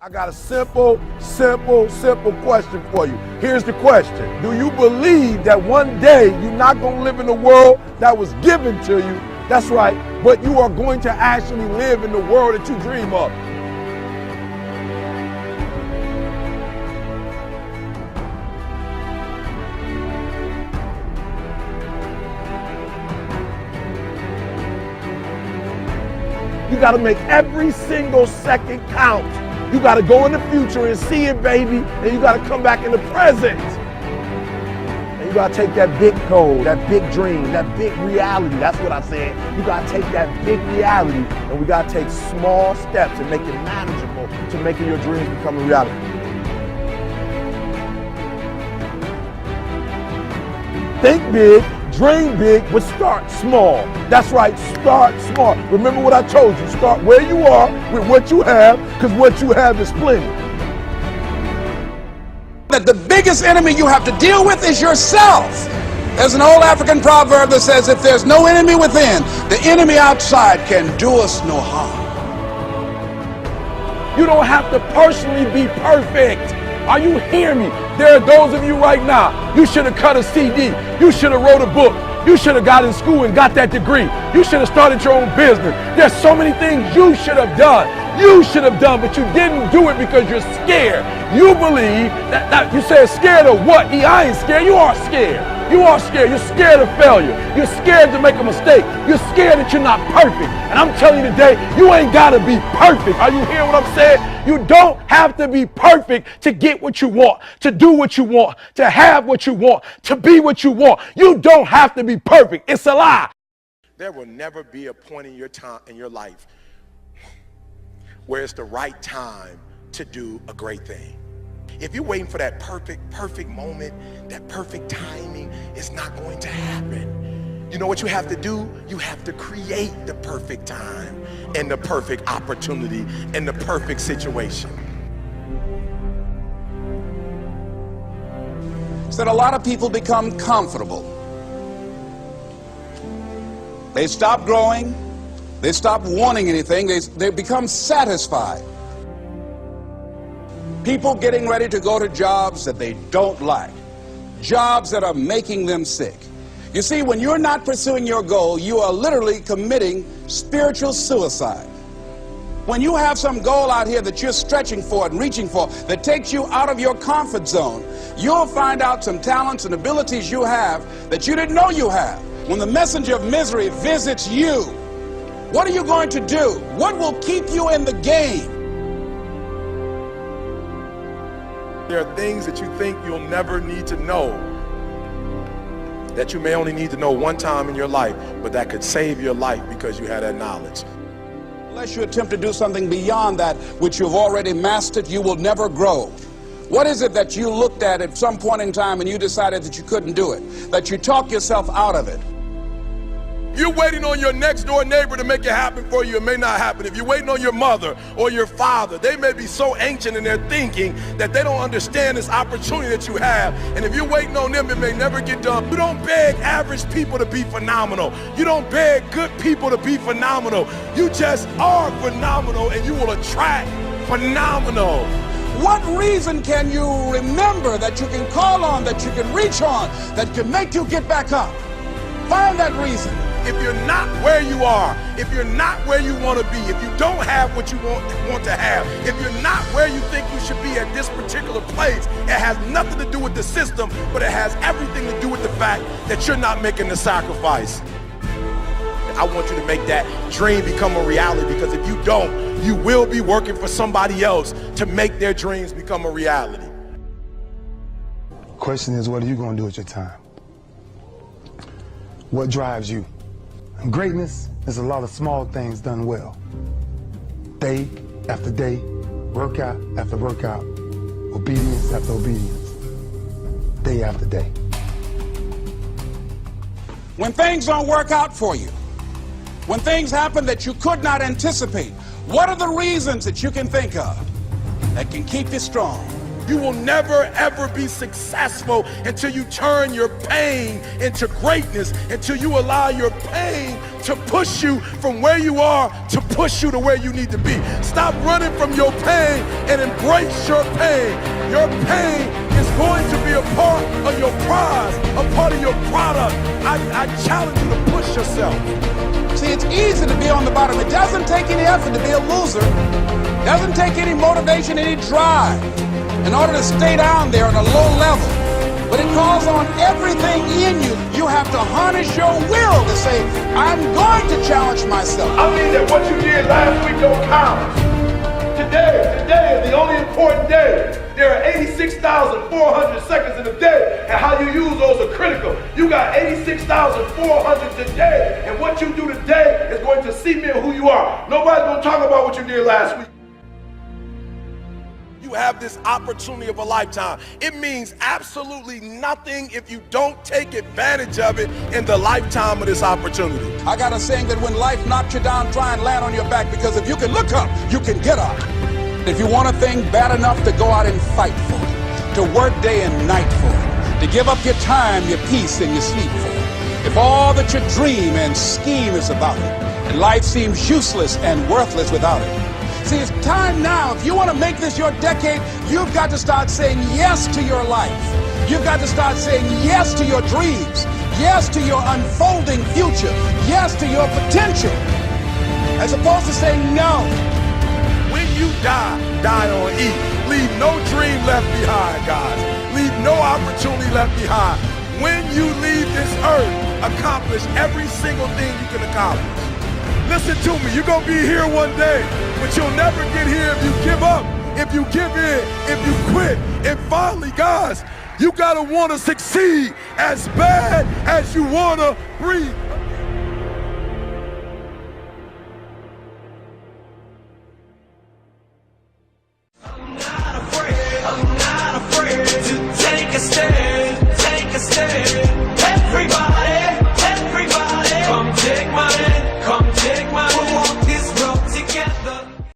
I got a simple question for you. Here's the question. Do you believe that one day you're not going to live in the world that was given to you? That's right. But you are going to actually live in the world that you dream of. You got to make every single second count. You got to go in the future and see it, baby. And you got to come back in the present. And you got to take that big goal, that big dream, that big reality. That's what I said. You got to take that big reality and we got to take small steps and make it manageable to making your dreams become a reality. Think big, dream big, but start small. That's right, start small. Remember what I told you, start where you are with what you have, because what you have is plenty. That the biggest enemy you have to deal with is yourself. There's an old African proverb that says, if there's no enemy within, the enemy outside can do us no harm. You don't have to personally be perfect. Are you hearing me? There are those of you right now, you should have cut a CD. You should have wrote a book. You should have got in school and got that degree. You should have started your own business. There's so many things you should have done. You should have done, but you didn't do it because you're scared. You believe that you said scared of what? I ain't scared. You are scared. You are scared. You're scared of failure. You're scared to make a mistake. You're scared that you're not perfect. And I'm telling you today, you ain't got to be perfect. Are you hearing what I'm saying? You don't have to be perfect to get what you want, to do what you want, to have what you want, to be what you want. You don't have to be perfect. It's a lie. There will never be a point in your life where it's the right time to do a great thing. If you're waiting for that perfect moment, that perfect timing, it's not going to happen. You know what you have to do? You have to create the perfect time and the perfect opportunity and the perfect situation. So that a lot of people become comfortable. They stop growing. They stop wanting anything. They become satisfied. People getting ready to go to jobs that they don't like. Jobs that are making them sick. You see, when you're not pursuing your goal, you are literally committing spiritual suicide. When you have some goal out here that you're stretching for and reaching for that takes you out of your comfort zone, you'll find out some talents and abilities you have that you didn't know you have. When the messenger of misery visits you, what are you going to do? What will keep you in the game? There are things that you think you'll never need to know, that you may only need to know one time in your life, but that could save your life because you had that knowledge. Unless you attempt to do something beyond that which you've already mastered, you will never grow. What is it that you looked at some point in time and you decided that you couldn't do it, that you talked yourself out of it? You're waiting on your next door neighbor to make it happen for you, it may not happen. If you're waiting on your mother or your father, they may be so ancient in their thinking that they don't understand this opportunity that you have. And if you're waiting on them, it may never get done. You don't beg average people to be phenomenal. You don't beg good people to be phenomenal. You just are phenomenal and you will attract phenomenal. What reason can you remember that you can call on, that you can reach on, that can make you get back up? Find that reason. If you're not where you are, if you're not where you want to be, if you don't have what you want to have, if you're not where you think you should be at this particular place, it has nothing to do with the system, but it has everything to do with the fact that you're not making the sacrifice. I want you to make that dream become a reality, because if you don't, you will be working for somebody else to make their dreams become a reality. Question is, what are you going to do with your time? What drives you? And greatness is a lot of small things done well. Day after day, workout after workout, obedience after obedience, day after day. When things don't work out for you, when things happen that you could not anticipate, what are the reasons that you can think of that can keep you strong? You will never ever be successful until you turn your pain into greatness, until you allow your pain to push you from where you are to push you to where you need to be. Stop running from your pain and embrace your pain. Your pain is going to be a part of your prize, a part of your product. I challenge you to push yourself. See, it's easy to be on the bottom. It doesn't take any effort to be a loser. It doesn't take any motivation, any drive in order to stay down there on a low level. But it calls on everything in you. You have to harness your will to say, I'm going to challenge myself. I mean that what you did last week don't count. Today is the only important day. There are 86,400 seconds in a day, and how you use those are critical. You got 86,400 today, and what you do today is going to cement who you are. Nobody's going to talk about what you did last week. You have this opportunity of a lifetime. It means absolutely nothing if you don't take advantage of it in the lifetime of this opportunity. I got a saying that when life knocks you down, try and land on your back, because if you can look up, you can get up. If you want a thing bad enough to go out and fight for it, to work day and night for it, to give up your time, your peace, and your sleep for it, if all that you dream and scheme is about it, and life seems useless and worthless without it. See, it's time now. If you want to make this your decade, you've got to start saying yes to your life. You've got to start saying yes to your dreams, yes to your unfolding future, yes to your potential, as opposed to saying no. When you die on E. Leave no dream left behind, guys. Leave no opportunity left behind. When you leave this earth, accomplish every single thing you can accomplish. Listen to me, you're gonna be here one day, but you'll never get here if you give up, if you give in, if you quit. And finally, guys, you gotta wanna succeed as bad as you wanna breathe. I'm not afraid to take a stand,